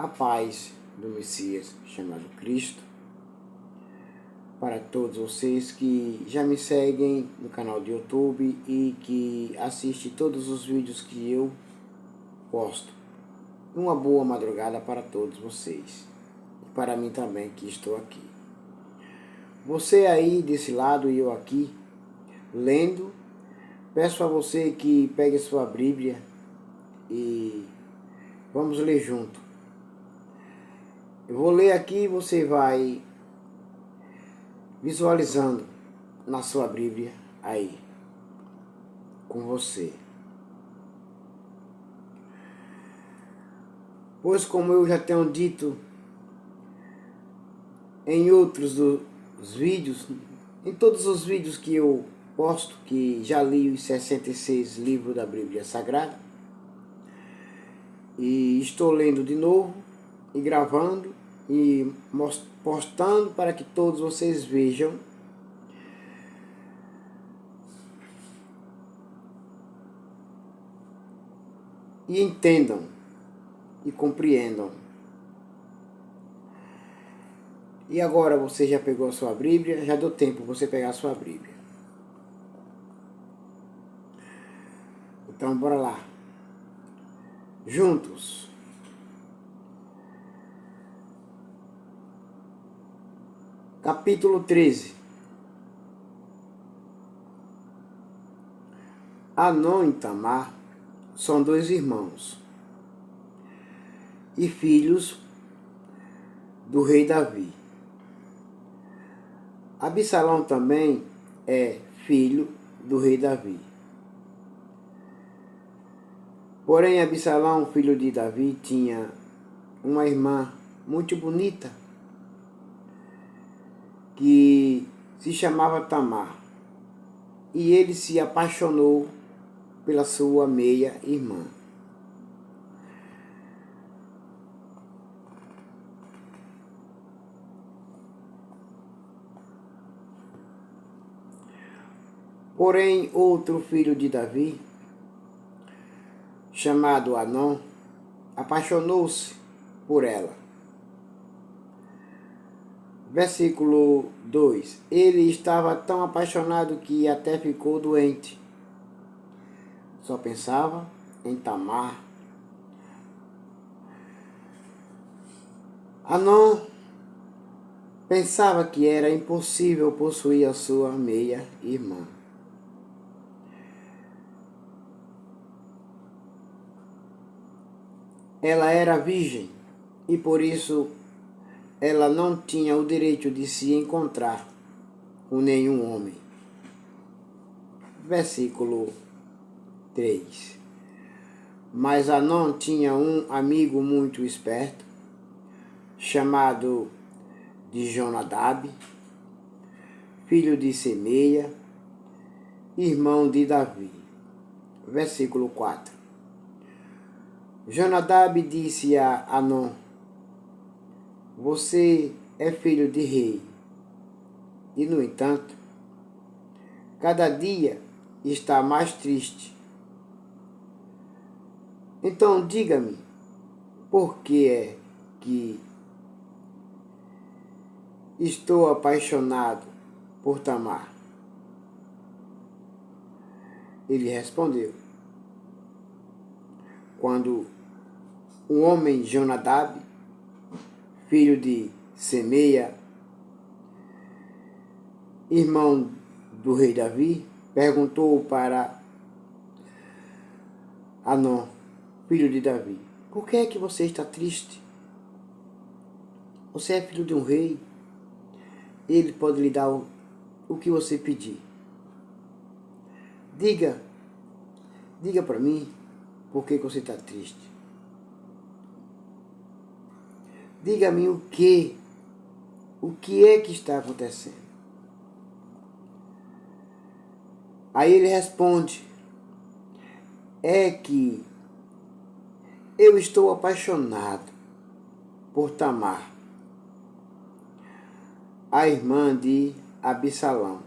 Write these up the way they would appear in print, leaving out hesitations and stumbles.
A paz do Messias chamado Cristo para todos vocês que já me seguem no canal de YouTube e que assistem todos os vídeos que eu posto. Uma boa madrugada para todos vocês e para mim também que estou aqui. Você aí desse lado e eu aqui lendo, peço a você que pegue sua Bíblia e vamos ler junto. Eu vou ler aqui e você vai visualizando na sua Bíblia aí, com você. Pois como eu já tenho dito em outros dos vídeos, em todos os vídeos que eu posto, que já li os 66 livros da Bíblia Sagrada, e estou lendo de novo, e gravando, e postando para que todos vocês vejam e entendam e compreendam. E agora você já pegou a sua Bíblia, já deu tempo você pegar a sua Bíblia. Então bora lá. Juntos. Capítulo 13. Anom e Tamar são dois irmãos e filhos do rei Davi. Absalão também é filho do rei Davi. Porém, Absalão, filho de Davi, tinha uma irmã muito bonita que se chamava Tamar. E ele se apaixonou pela sua meia-irmã. Porém, outro filho de Davi, chamado Anom, apaixonou-se por ela. Versículo 2. Ele estava tão apaixonado que até ficou doente. Só pensava em Tamar. Anom pensava que era impossível possuir a sua meia-irmã. Ela era virgem e por isso ela não tinha o direito de se encontrar com nenhum homem. Versículo 3. Mas Anom tinha um amigo muito esperto, chamado de Jonadab, filho de Semeia, irmão de Davi. Versículo 4. Jonadab disse a Anom: você é filho de rei, e no entanto, cada dia está mais triste. Então diga-me, por que é que estou apaixonado por Tamar? Ele respondeu: quando o homem Jonadab, filho de Semeia, irmão do rei Davi, perguntou para Anom, filho de Davi: por que é que você está triste? Você é filho de um rei. Ele pode lhe dar o que você pedir. Diga para mim por que você está triste. Diga-me o que é que está acontecendo. Aí ele responde: é que eu estou apaixonado por Tamar, a irmã de Absalão,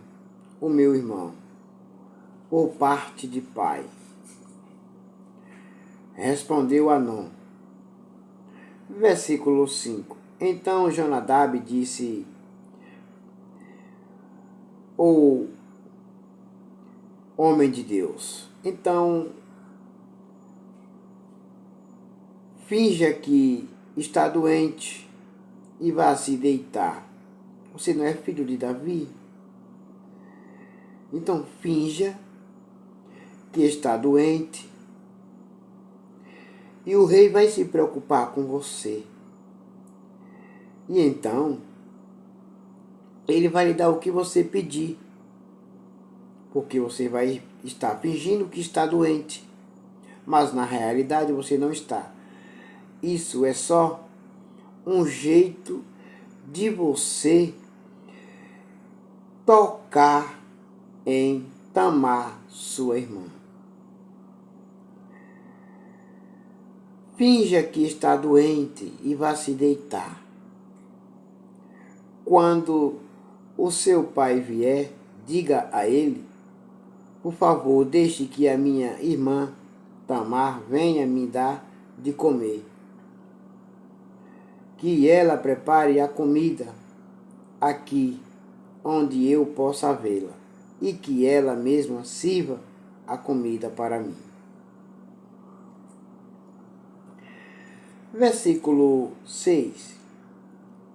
o meu irmão, por parte de pai. Respondeu Anom: Versículo 5. Então Jonadab disse: o homem de Deus, então finja que está doente e vá se deitar. Você não é filho de Davi? Então finja que está doente e o rei vai se preocupar com você. E então ele vai lhe dar o que você pedir, porque você vai estar fingindo que está doente, mas na realidade você não está. Isso é só um jeito de você tocar em Tamar, sua irmã. Finja que está doente e vá se deitar. Quando o seu pai vier, diga a ele: por favor, deixe que a minha irmã Tamar venha me dar de comer. Que ela prepare a comida aqui onde eu possa vê-la, e que ela mesma sirva a comida para mim. Versículo 6.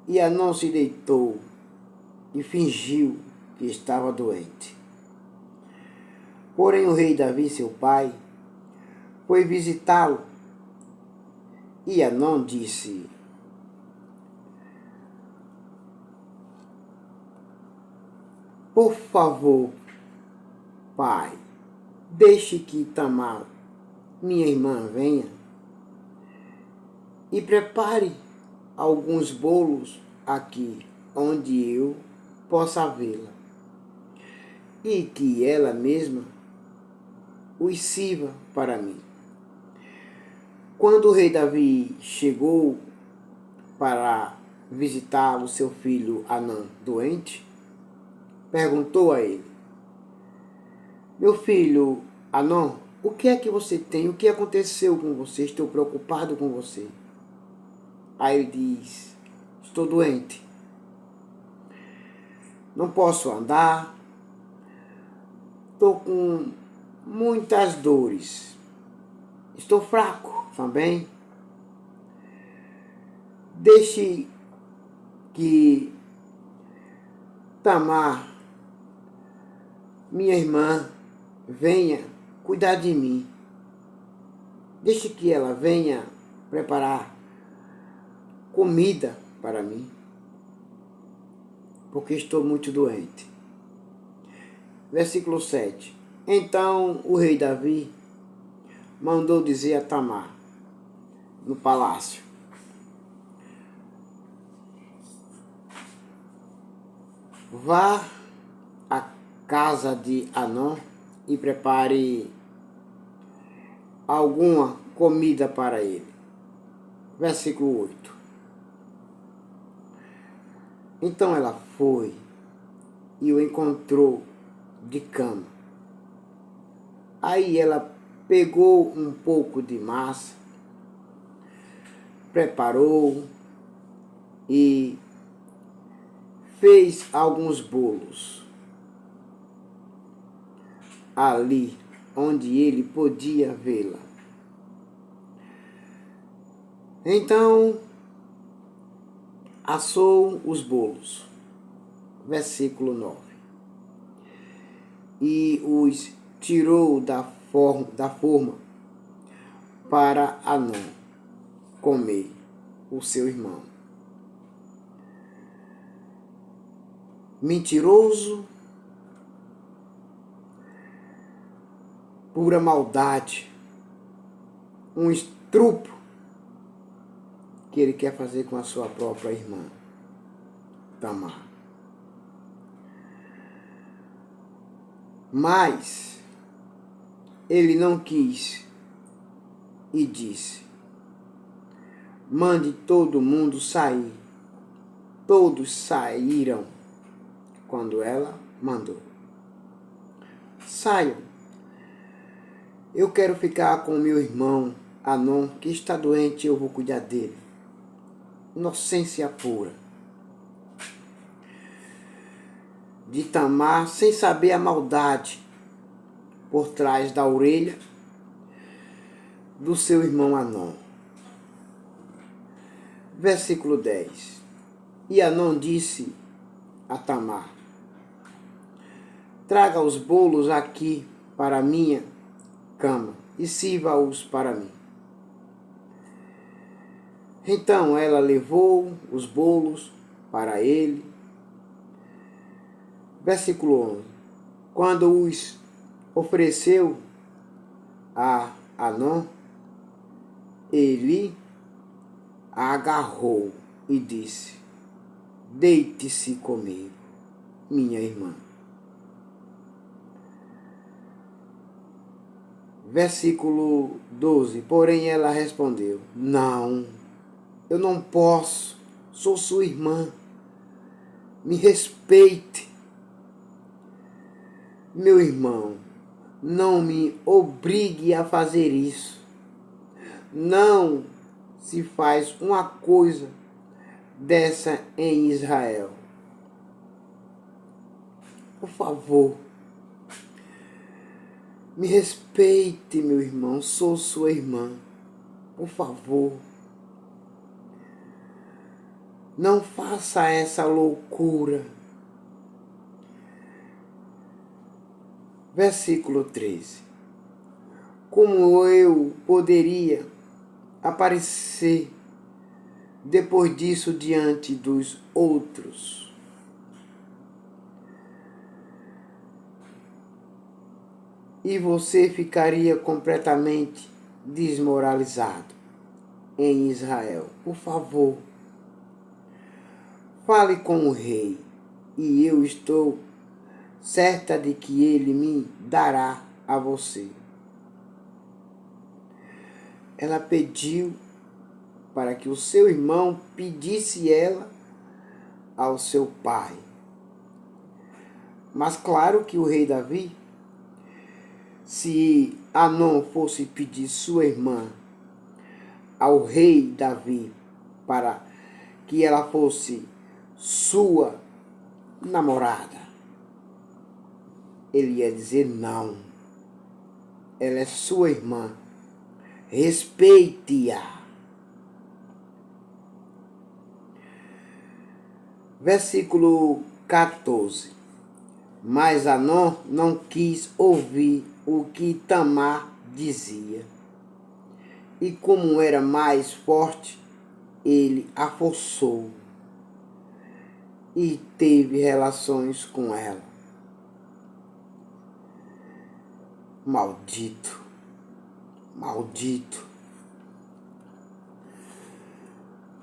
E Hanão se deitou e fingiu que estava doente. Porém o rei Davi, seu pai, foi visitá-lo. E Hanão disse: por favor, pai, deixe que Tamar, minha irmã, venha e prepare alguns bolos aqui onde eu possa vê-la, e que ela mesma os sirva para mim. Quando o rei Davi chegou para visitar o seu filho Hanão doente, perguntou a ele: meu filho Hanão, o que é que você tem? O que aconteceu com você? Estou preocupado com você. Aí ele diz: estou doente. Não posso andar. Estou com muitas dores. Estou fraco também. Deixe que Tamar, minha irmã, venha cuidar de mim. Deixe que ela venha preparar comida para mim, porque estou muito doente. Versículo 7. Então o rei Davi mandou dizer a Tamar, no palácio: vá à casa de Hanão e prepare alguma comida para ele. Versículo 8. Então ela foi e o encontrou de cama. Aí ela pegou um pouco de massa, preparou e fez alguns bolos ali onde ele podia vê-la. Então assou os bolos. Versículo 9. E os tirou da forma para Hanão comer, o seu irmão. Mentiroso, pura maldade, um estrupo que ele quer fazer com a sua própria irmã, Tamar. Mas ele não quis e disse: mande todo mundo sair. Todos saíram quando ela mandou. Saiam. Eu quero ficar com meu irmão Hanão, que está doente, eu vou cuidar dele. inocência pura de Tamar, sem saber a maldade por trás da orelha do seu irmão Anom. Versículo 10. E Anom disse a Tamar: traga os bolos aqui para a minha cama e sirva-os para mim. Então ela levou os bolos para ele. Versículo 11. Quando os ofereceu a Anom, ele a agarrou e disse: deite-se comigo, minha irmã. Versículo 12. Porém ela respondeu: não, eu não posso, sou sua irmã, me respeite. Meu irmão, não me obrigue a fazer isso. Não se faz uma coisa dessa em Israel. Por favor, me respeite, meu irmão, sou sua irmã. Por favor, não faça essa loucura. Versículo 13. Como eu poderia aparecer depois disso diante dos outros? E você ficaria completamente desmoralizado em Israel. Por favor, fale com o rei, e eu estou certa de que ele me dará a você. Ela pediu para que o seu irmão pedisse ela ao seu pai. Mas claro que o rei Davi, se Anom fosse pedir sua irmã ao rei Davi para que ela fosse sua namorada, ele ia dizer não. Ela é sua irmã. Respeite-a. Versículo 14. Mas Anom não quis ouvir o que Tamar dizia. E como era mais forte, ele a forçou e teve relações com ela. Maldito, maldito.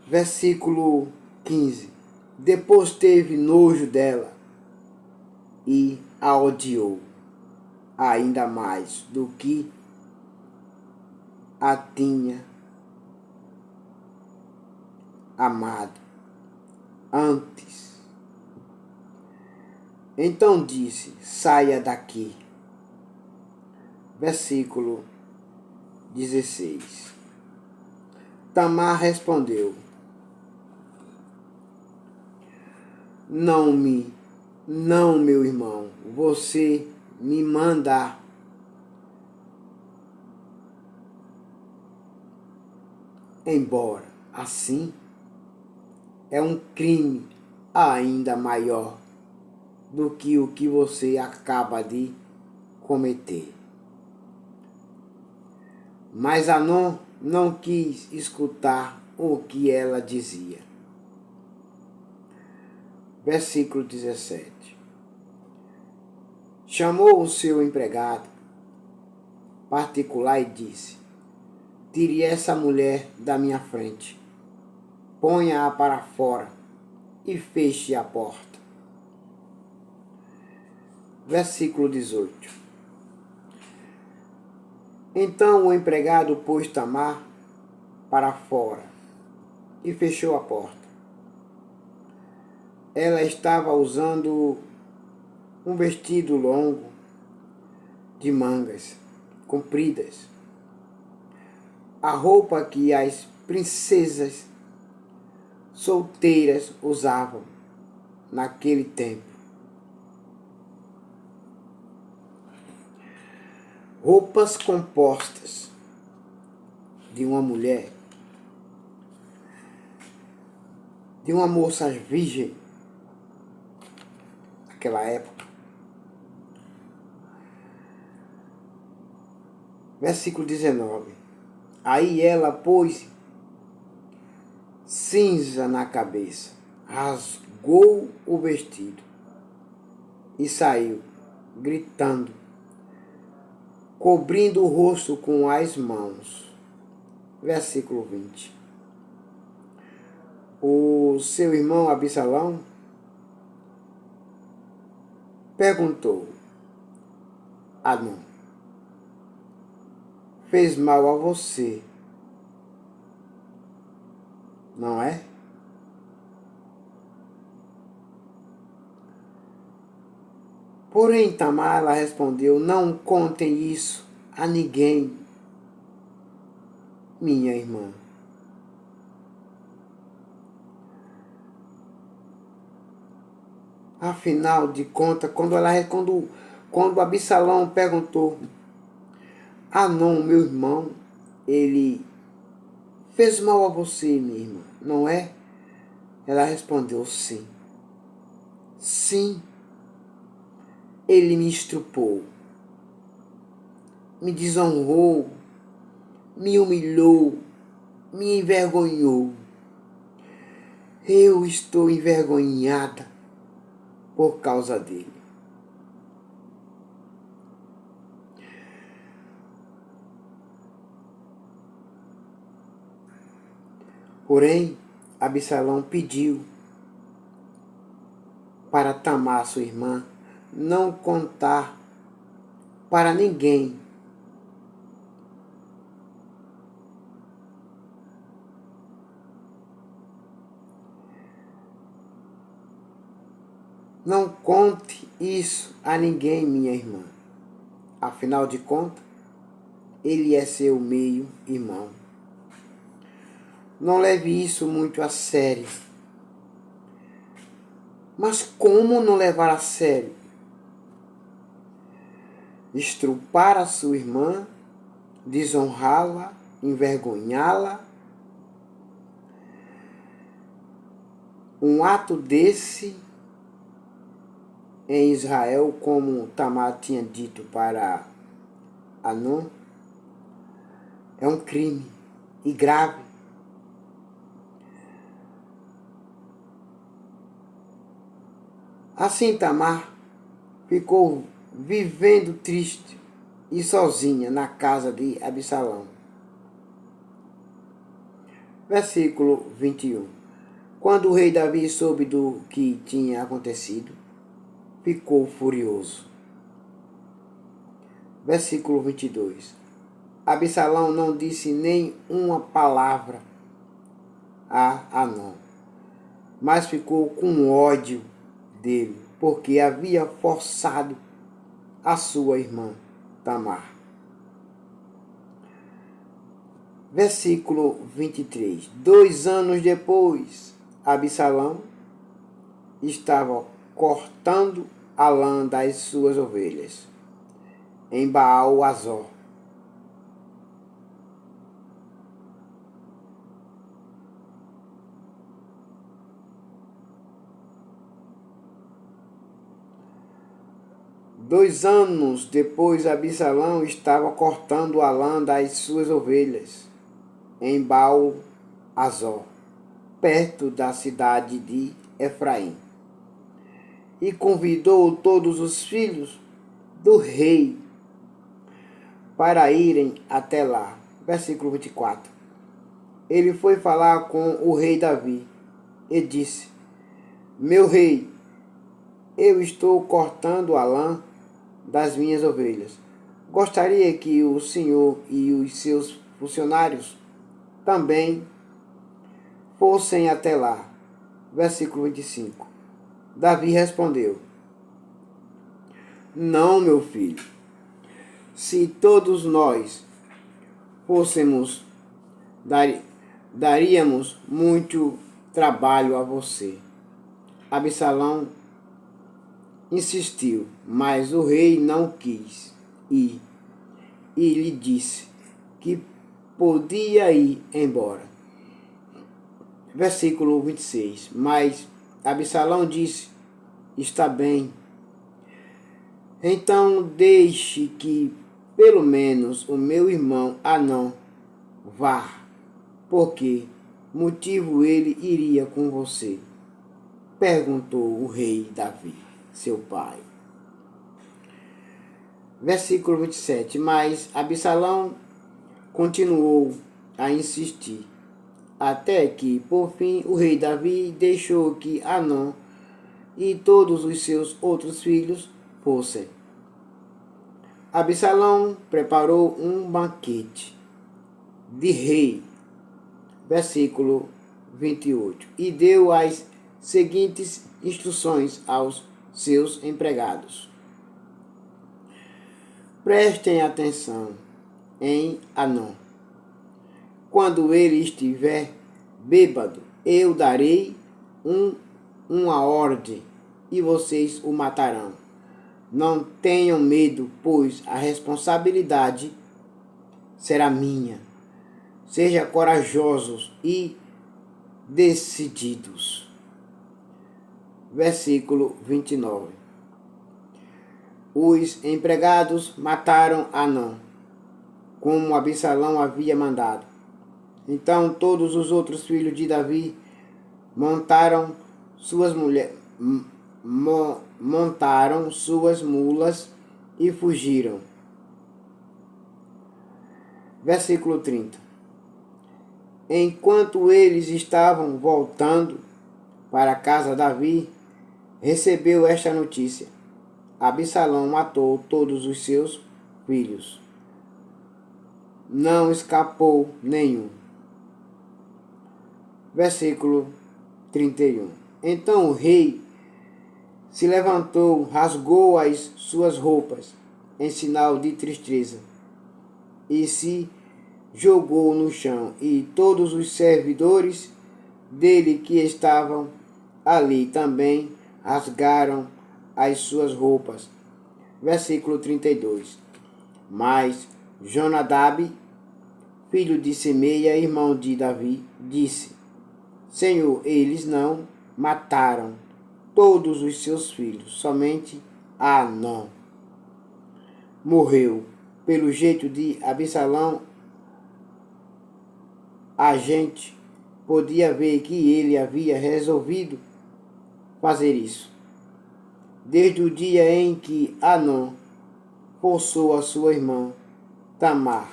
Versículo 15. Depois teve nojo dela e a odiou ainda mais do que a tinha amado antes. Então disse: saia daqui. Versículo 16. Tamar respondeu: Não, meu irmão, você me manda embora. Assim é um crime ainda maior do que o que você acaba de cometer. Mas Anom não quis escutar o que ela dizia. Versículo 17. Chamou o seu empregado particular e disse: tire essa mulher da minha frente, ponha-a para fora e feche a porta. Versículo 18. Então o empregado pôs Tamar para fora e fechou a porta. Ela estava usando um vestido longo de mangas compridas, a roupa que as princesas solteiras usavam naquele tempo. Roupas compostas de uma mulher, de uma moça virgem, naquela época. Versículo 19. Aí ela pôs cinza na cabeça, rasgou o vestido e saiu, gritando, cobrindo o rosto com as mãos. Versículo 20. O seu irmão Absalão perguntou a Amnon: fez mal a você, não é? Porém, Tamar, ela respondeu: não contem isso a ninguém, minha irmã. Afinal de contas, quando Absalão perguntou: Amnon, meu irmão, ele fez mal a você, minha irmã, não é? Ela respondeu: sim. Sim, ele me estrupou, me desonrou, me humilhou, me envergonhou. Eu estou envergonhada por causa dele. Porém, Absalão pediu para Tamar, sua irmã, não contar para ninguém Não conte isso a ninguém, minha irmã. Afinal de contas, ele é seu meio-irmão. Não leve isso muito a sério. Mas como não levar a sério? Estrupar a sua irmã, desonrá-la, envergonhá-la. Um ato desse em Israel, como Tamar tinha dito para Amnon, é um crime e grave. Assim Tamar ficou vivendo triste e sozinha na casa de Absalão. Versículo 21. Quando o rei Davi soube do que tinha acontecido, ficou furioso. Versículo 22. Absalão não disse nem uma palavra a Amnon, mas ficou com ódio dele, porque havia forçado a sua irmã Tamar. Versículo 23. 2 anos depois, Absalão estava cortando a lã das suas ovelhas em Baal-Azor. Dois anos depois, Absalão estava cortando a lã das suas ovelhas em Baal-Azor, perto da cidade de Efraim, e convidou todos os filhos do rei para irem até lá. Versículo 24. Ele foi falar com o rei Davi e disse: meu rei, eu estou cortando a lã das minhas ovelhas. Gostaria que o senhor e os seus funcionários também fossem até lá. Versículo 25. Davi respondeu: não, meu filho. Se todos nós fôssemos, daríamos muito trabalho a você. Absalão insistiu, mas o rei não quis ir e lhe disse que podia ir embora. Versículo 26. Mas Absalão disse: está bem, então deixe que pelo menos o meu irmão Hanão vá. Por que motivo ele iria com você? Perguntou o rei Davi, seu pai. Versículo 27. Mas Absalão continuou a insistir, até que, por fim, o rei Davi deixou que Hanão e todos os seus outros filhos fossem. Absalão preparou um banquete de rei, versículo 28, e deu as seguintes instruções aos seus empregados. Prestem atenção em Hanão. Quando ele estiver bêbado, eu darei uma ordem e vocês o matarão. Não tenham medo, pois a responsabilidade será minha. Sejam corajosos e decididos. Versículo 29. Os empregados mataram Hanão, como Absalão havia mandado. Então todos os outros filhos de Davi montaram suas mulas e fugiram. Versículo 30. Enquanto eles estavam voltando para a casa, Davi recebeu esta notícia: Absalão matou todos os seus filhos. Não escapou nenhum. Versículo 31. Então o rei se levantou, rasgou as suas roupas em sinal de tristeza e se jogou no chão, e todos os servidores dele que estavam ali também rasgaram as suas roupas. Versículo 32. Mas Jonadab, filho de Semeia, irmão de Davi, disse: Senhor, eles não mataram todos os seus filhos, somente Hanão morreu. Pelo jeito de Absalão, a gente podia ver que ele havia resolvido fazer isso, desde o dia em que Hanão forçou a sua irmã Tamar.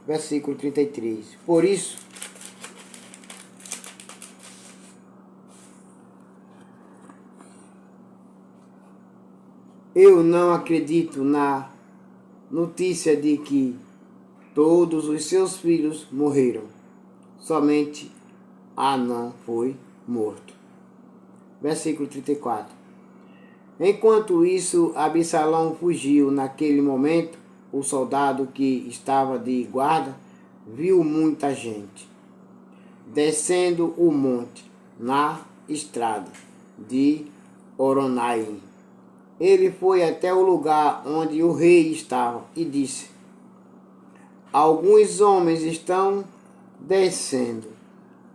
Versículo 33. Por isso, eu não acredito na notícia de que todos os seus filhos morreram. Somente Hanão foi morto. Versículo 34. Enquanto isso, Absalão fugiu. Naquele momento, o soldado que estava de guarda viu muita gente descendo o monte na estrada de Horonaim. Ele foi até o lugar onde o rei estava e disse: alguns homens estão descendo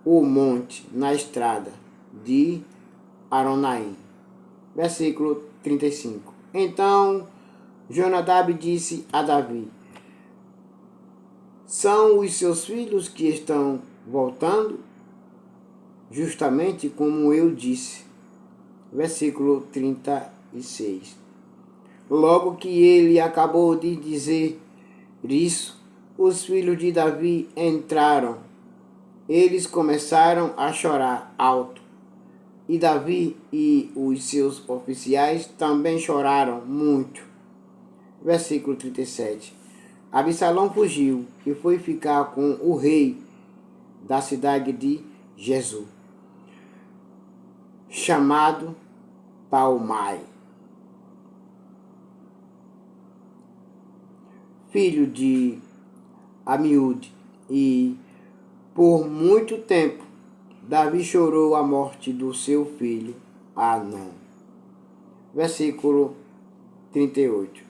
o monte na estrada de Horonaim. Versículo 35. Então Jonadab disse a Davi: são os seus filhos que estão voltando, justamente como eu disse. Versículo 36. Logo que ele acabou de dizer isso, os filhos de Davi entraram. Eles começaram a chorar alto. E Davi e os seus oficiais também choraram muito. Versículo 37. Absalão fugiu e foi ficar com o rei da cidade de Gesur, chamado Talmai, filho de Amiúde, e por muito tempo Davi chorou a morte do seu filho Amnon. Versículo 38.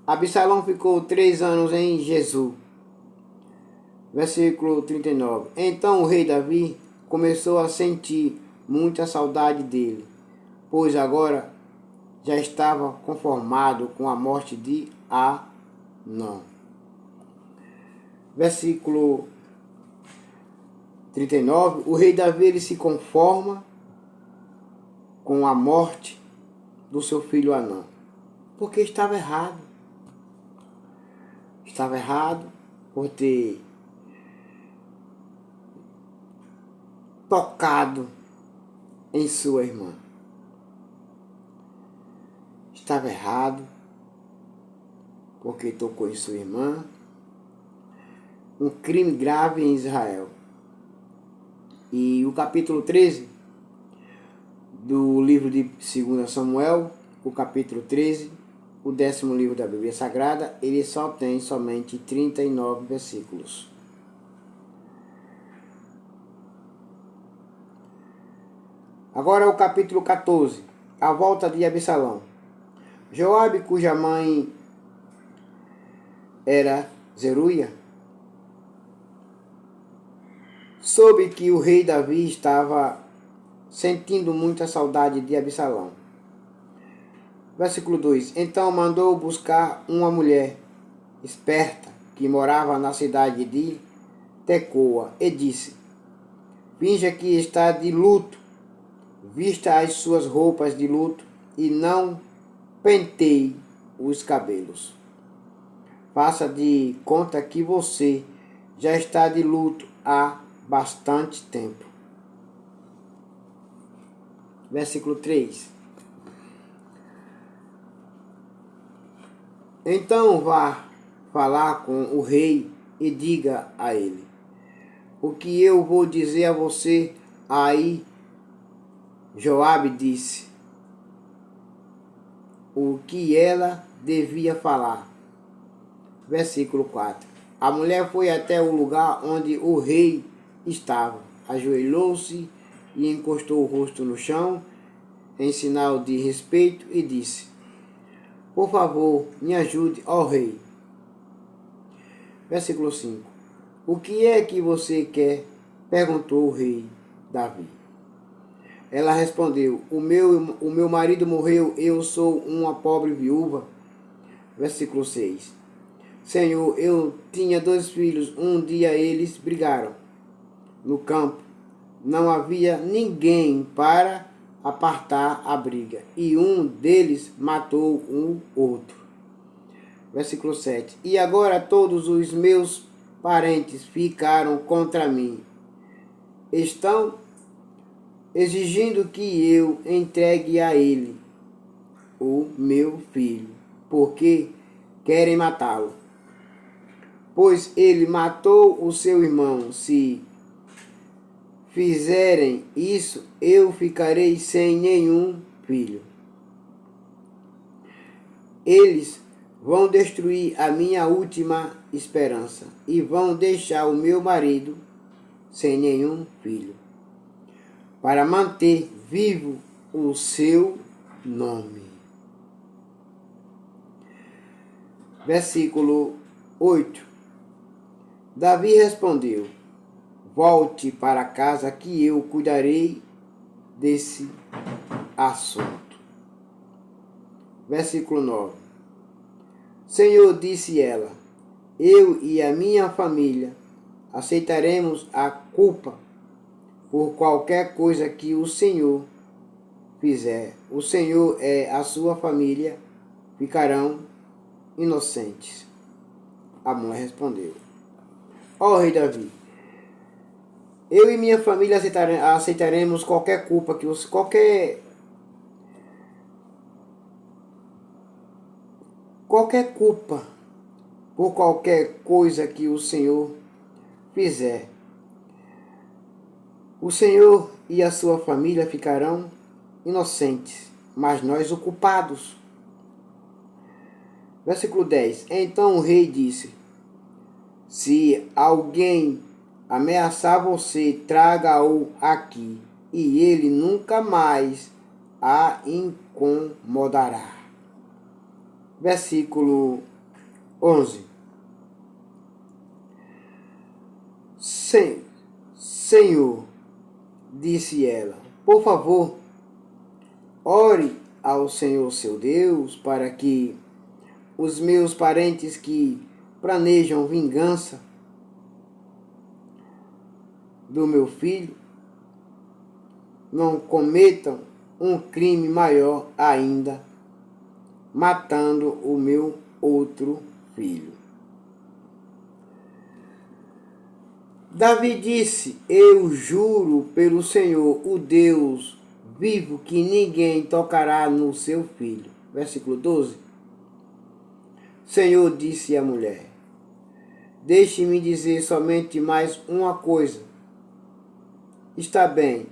Absalão ficou 3 anos em Jesú. Versículo 39. Então o rei Davi começou a sentir muita saudade dele, pois agora já estava conformado com a morte de Amnon. Versículo 39. O rei Davi ele se conforma com a morte do seu filho Amnon, porque estava errado. Estava errado por ter tocado em sua irmã. Estava errado porque tocou em sua irmã. Um crime grave em Israel. E o capítulo 13 do livro de 2 Samuel, o capítulo 13, o 10º livro da Bíblia Sagrada, ele só tem somente 39 versículos. Agora o capítulo 14, a volta de Absalão. Joabe, cuja mãe era Zeruia, soube que o rei Davi estava sentindo muita saudade de Absalão. Versículo 2. Então mandou buscar uma mulher esperta que morava na cidade de Tecoa e disse: finja que está de luto, vista as suas roupas de luto e não penteie os cabelos. Faça de conta que você já está de luto há bastante tempo. Versículo 3. Então vá falar com o rei e diga a ele: o que eu vou dizer a você? Aí Joabe disse o que ela devia falar. Versículo 4. A mulher foi até o lugar onde o rei estava, ajoelhou-se e encostou o rosto no chão, em sinal de respeito, e disse: por favor, me ajude, ó rei. Versículo 5. O que é que você quer? Perguntou o rei Davi. Ela respondeu: o meu marido morreu, eu sou uma pobre viúva. Versículo 6. Senhor, eu tinha 2 filhos, um dia eles brigaram no campo. Não havia ninguém para apartar a briga, e um deles matou o outro. Versículo 7. E agora todos os meus parentes ficaram contra mim. Estão exigindo que eu entregue a ele o meu filho, porque querem matá-lo. Pois ele matou o seu irmão. Se fizerem isso, eu ficarei sem nenhum filho. Eles vão destruir a minha última esperança e vão deixar o meu marido sem nenhum filho, para manter vivo o seu nome. Versículo 8. Davi respondeu: volte para casa que eu cuidarei desse assunto. Versículo 9. Senhor, disse ela, eu e a minha família aceitaremos a culpa por qualquer coisa que o Senhor fizer. O Senhor e a sua família ficarão inocentes. A mulher respondeu: ó rei Davi, eu e minha família aceitaremos qualquer culpa que você, qualquer culpa por qualquer coisa que o Senhor fizer. O Senhor e a sua família ficarão inocentes, mas nós o culpados. Versículo 10. Então o rei disse: se alguém ameaçar você, traga-o aqui, e ele nunca mais a incomodará. Versículo 11. Senhor, disse ela, por favor, ore ao Senhor seu Deus para que os meus parentes que planejam vingança do meu filho não cometam um crime maior ainda, matando o meu outro filho. Davi disse, eu juro pelo Senhor, o Deus vivo, que ninguém tocará no seu filho. Versículo 12. Senhor, disse a mulher, deixe-me dizer somente mais uma coisa. Está bem,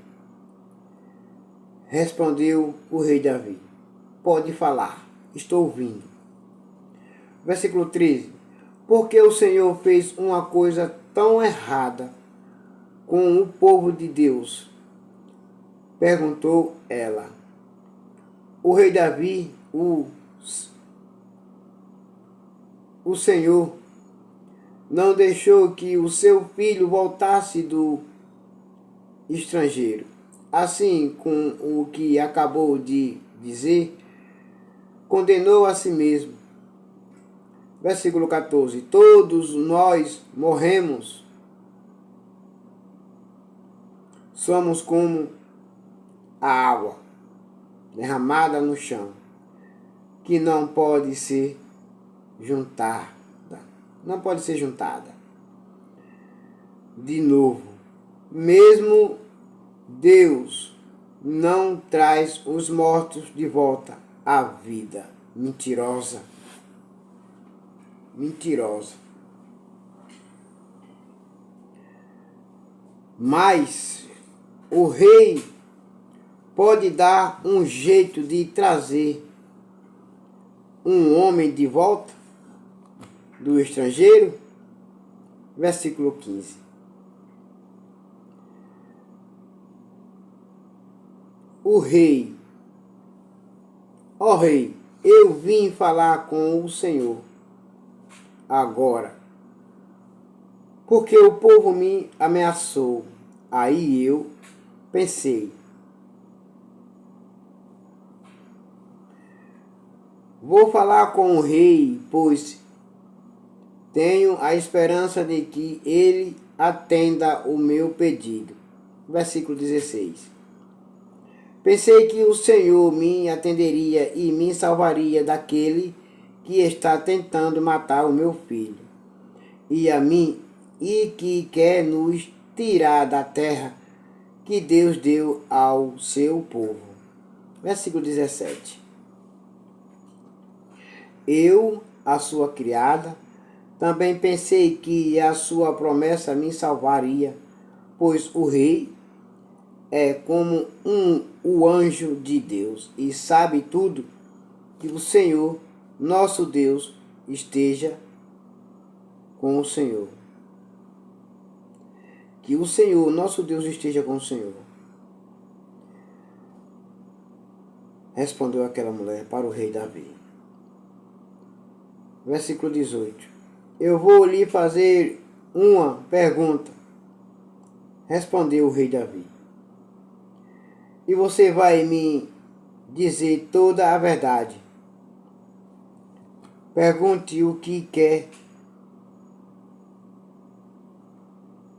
respondeu o rei Davi. Pode falar, estou ouvindo. Versículo 13. Porque o Senhor fez uma coisa tão errada com o povo de Deus? Perguntou ela. O rei Davi, o Senhor, não deixou que o seu filho voltasse do estrangeiro. Assim, com o que acabou de dizer, condenou a si mesmo. Versículo 14. Todos nós morremos. Somos como a água derramada no chão, que não pode ser juntada. Não pode ser juntada. De novo, mesmo Deus não traz os mortos de volta à vida. Mentirosa. Mentirosa. Mas o rei pode dar um jeito de trazer um homem de volta do estrangeiro? Versículo 15. O rei, ó rei, eu vim falar com o Senhor agora, porque o povo me ameaçou. Aí eu pensei, vou falar com o rei, pois tenho a esperança de que ele atenda o meu pedido. Versículo 16. Pensei que o Senhor me atenderia e me salvaria daquele que está tentando matar o meu filho e a mim, e que quer nos tirar da terra que Deus deu ao seu povo. Versículo 17. Eu, a sua criada, também pensei que a sua promessa me salvaria, pois o rei é como o anjo de Deus e sabe tudo. Que o Senhor, nosso Deus, esteja com o Senhor. Que o Senhor, nosso Deus, esteja com o Senhor. Respondeu aquela mulher para o rei Davi. Versículo 18. Eu vou lhe fazer uma pergunta. Respondeu o rei Davi. E você vai me dizer toda a verdade. Pergunte o que quer,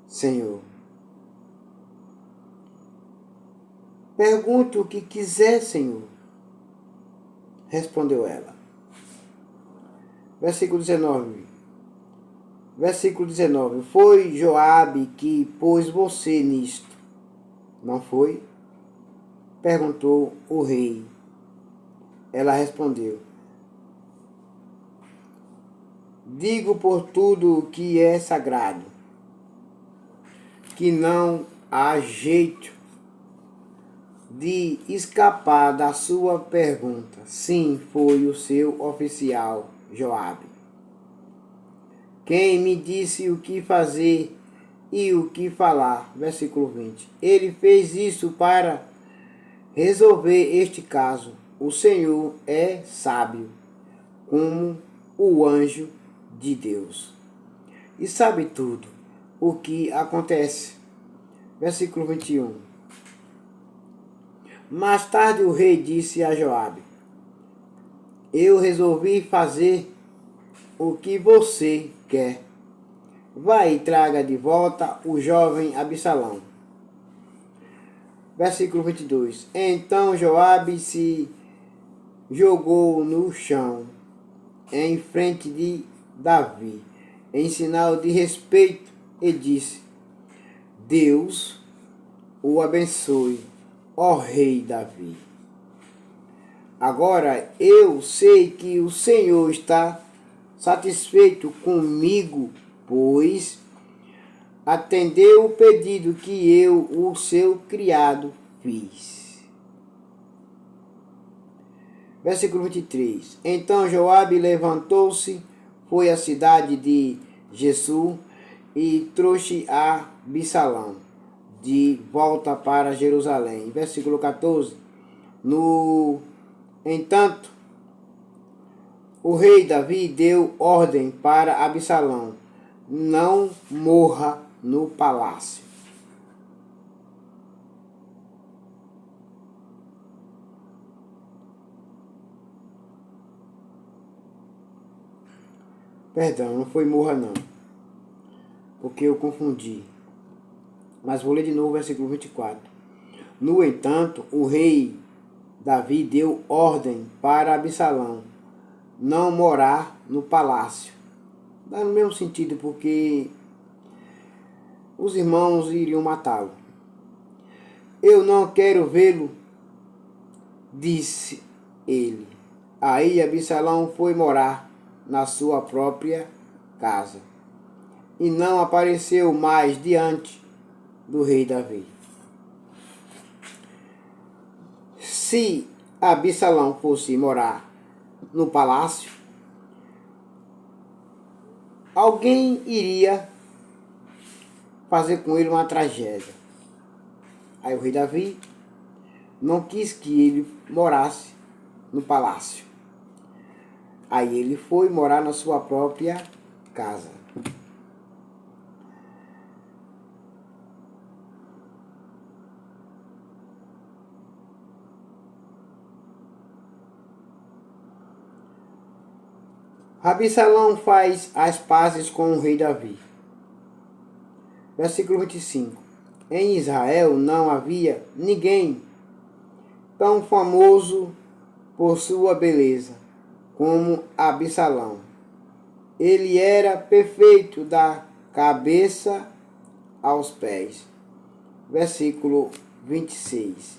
Senhor. Pergunte o que quiser, Senhor. Respondeu ela. Versículo 19. Versículo 19. Foi Joabe que pôs você nisto, não foi? Perguntou o rei. Ela respondeu. Digo por tudo que é sagrado, que não há jeito de escapar da sua pergunta. Sim, foi o seu oficial, Joabe, quem me disse o que fazer e o que falar. Versículo 20. Ele fez isso para resolver este caso. O Senhor é sábio, como o anjo de Deus, e sabe tudo o que acontece. Versículo 21. Mais tarde o rei disse a Joabe: eu resolvi fazer o que você quer. Vai e traga de volta o jovem Absalão. Versículo 22. Então Joabe se jogou no chão em frente de Davi, em sinal de respeito, e disse: Deus o abençoe, ó rei Davi. Agora eu sei que o Senhor está satisfeito comigo, pois atendeu o pedido que eu, o seu criado, fiz. Versículo 23. Então Joabe levantou-se, foi à cidade de Jessu e trouxe a Absalão de volta para Jerusalém. Versículo 14. Entanto, o rei Davi deu ordem para Absalão: não morra no palácio. Perdão, não foi morra não, porque eu confundi. Mas vou ler de novo o versículo 24. No entanto, o rei Davi deu ordem para Absalão não morar no palácio. Dá no mesmo sentido, porque os irmãos iriam matá-lo. Eu não quero vê-lo, disse ele. Aí Absalão foi morar na sua própria casa e não apareceu mais diante do rei Davi. Se Absalão fosse morar no palácio, alguém iria fazer com ele uma tragédia. Aí o rei Davi não quis que ele morasse no palácio. Aí ele foi morar na sua própria casa. Absalão faz as pazes com o rei Davi. Versículo 25. Em Israel não havia ninguém tão famoso por sua beleza como Absalão. Ele era perfeito da cabeça aos pés. Versículo 26.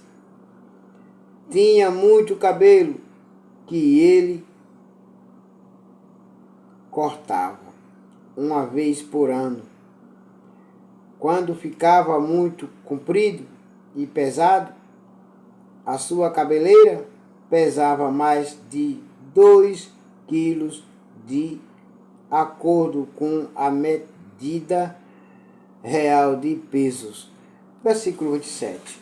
Tinha muito cabelo que ele cortava uma vez por ano. Quando ficava muito comprido e pesado, a sua cabeleira pesava mais de 2 quilos de acordo com a medida real de pesos. Versículo 27.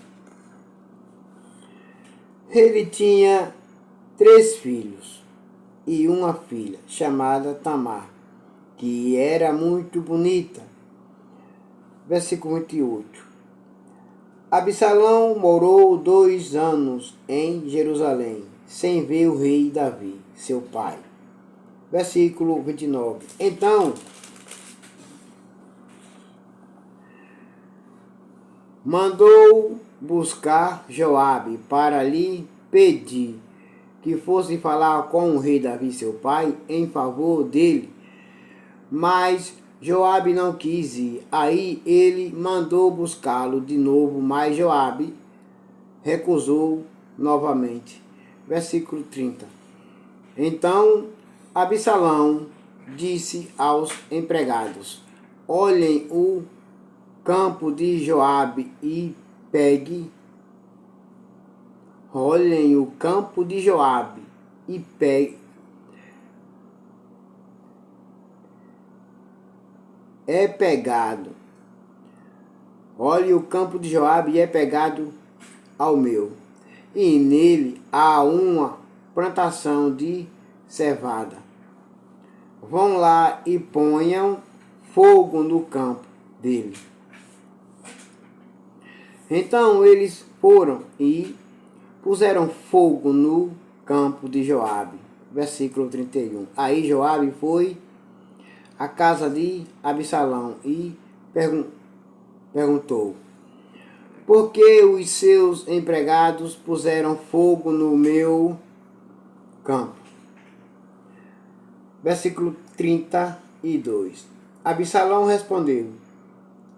Ele tinha 3 filhos e uma filha chamada Tamar, que era muito bonita. Versículo 28. Absalão morou 2 anos em Jerusalém, sem ver o rei Davi, seu pai. Versículo 29. Então mandou buscar Joabe para lhe pedir que fosse falar com o rei Davi, seu pai, em favor dele. Mas Joabe não quis ir. Aí ele mandou buscá-lo de novo, mas Joabe recusou novamente. Versículo 30. Então Absalão disse aos empregados: olhem o campo de Joabe e pegue. Olhem o campo de Joabe e pegue. É pegado Olhe, o campo de Joabe é pegado ao meu, e nele há uma plantação de cevada. Vão lá e ponham fogo no campo dele. Então eles foram e puseram fogo no campo de Joabe. Versículo 31. Aí Joabe foi à casa de Absalão e perguntou: por que os seus empregados puseram fogo no meu campo? Versículo 32. Absalão respondeu: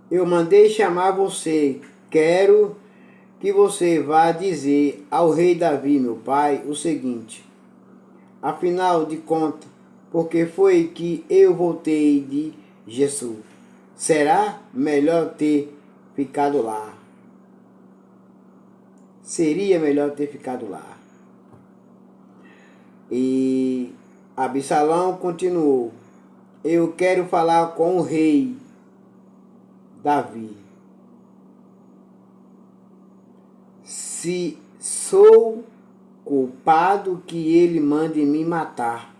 eu mandei chamar você. Quero que você vá dizer ao rei Davi, meu pai, o seguinte: afinal de contas, porque foi que eu voltei de Jesus? Será melhor ter ficado lá. Seria melhor ter ficado lá. E Absalão continuou: eu quero falar com o rei Davi. Se sou culpado, que ele mande me matar.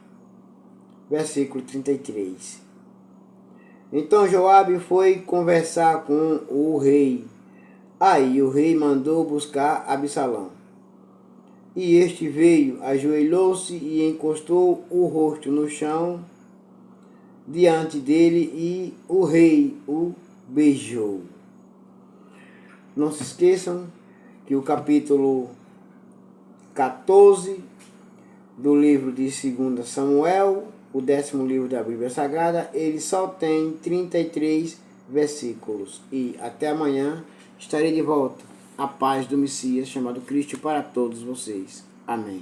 Versículo 33. Então Joabe foi conversar com o rei. Aí o rei mandou buscar Absalão. E este veio, ajoelhou-se e encostou o rosto no chão diante dele, e o rei o beijou. Não se esqueçam que o capítulo 14 do livro de 2 Samuel, o 10º livro da Bíblia Sagrada, ele só tem 33 versículos. E até amanhã estarei de volta. A paz do Messias chamado Cristo para todos vocês. Amém.